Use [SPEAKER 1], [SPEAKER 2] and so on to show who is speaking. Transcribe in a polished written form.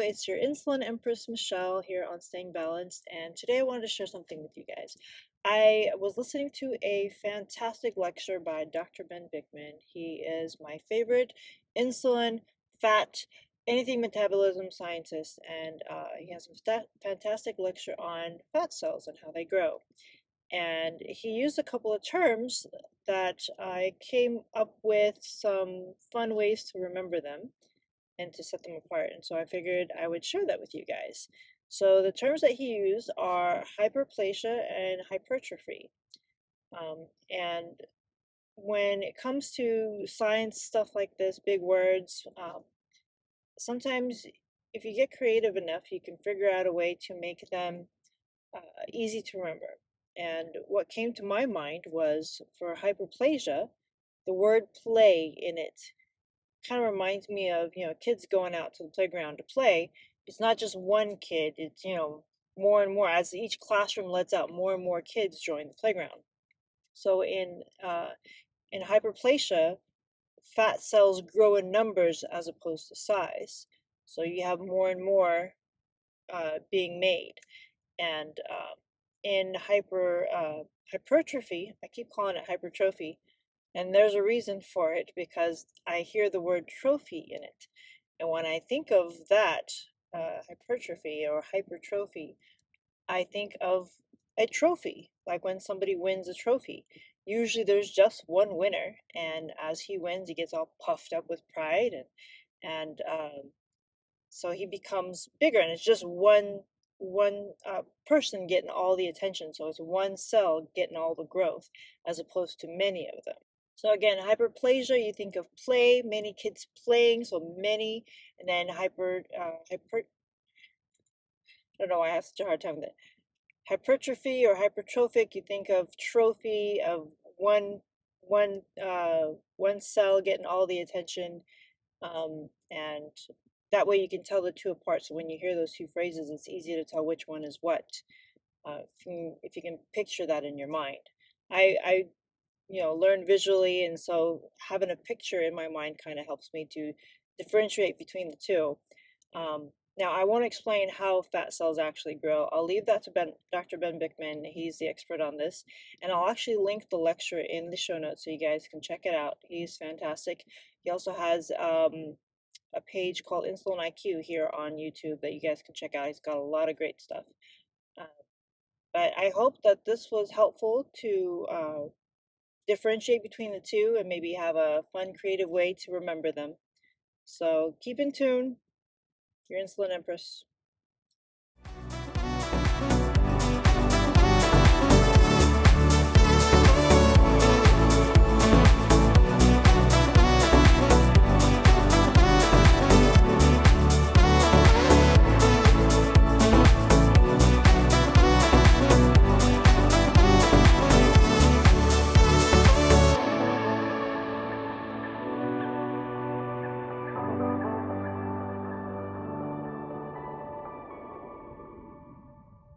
[SPEAKER 1] it's your Insulin Empress Michelle here on Staying Balanced, and today I wanted to share something with you guys. I was listening to a fantastic lecture by Dr. Ben Bikman. He is my favorite insulin, fat, anything metabolism scientist, and he has a fantastic lecture on fat cells and how they grow. And he used a couple of terms that I came up with some fun ways to remember them and to set them apart. And so I figured I would share that with you guys. So the terms that he used are hyperplasia and hypertrophy. And when it comes to science stuff like this, big words, sometimes if you get creative enough, you can figure out a way to make them easy to remember. And what came to my mind was for hyperplasia, the word play in it kind of reminds me of, kids going out to the playground to play. It's not just one kid, it's, more and more. As each classroom lets out, more and more kids join the playground. So in hyperplasia, fat cells grow in numbers as opposed to size. So you have more and more being made. And in hypertrophy, I keep calling it hypertrophy, and there's a reason for it because I hear the word trophy in it. And when I think of that, hypertrophy or hypertrophy, I think of a trophy, like when somebody wins a trophy. Usually there's just one winner, and as he wins, he gets all puffed up with pride, and so he becomes bigger, and it's just one person getting all the attention. So it's one cell getting all the growth, as opposed to many of them. So again, hyperplasia, you think of play, many kids playing, so many, and then I don't know why I have such a hard time with it. Hypertrophy or hypertrophic, you think of trophy of one cell getting all the attention, and that way you can tell the two apart. So when you hear those two phrases, it's easy to tell which one is what. If you can picture that in your mind. I learn visually, and so having a picture in my mind kind of helps me to differentiate between the two. Now, I won't explain how fat cells actually grow. I'll leave that to Dr. Ben Bikman. He's the expert on this. And I'll actually link the lecture in the show notes so you guys can check it out. He's fantastic. He also has a page called InsulinIQ here on YouTube that you guys can check out. He's got a lot of great stuff. Uh, but I hope that this was helpful to differentiate between the two and maybe have a fun, creative way to remember them. So keep in tune. Your Insulin Empress.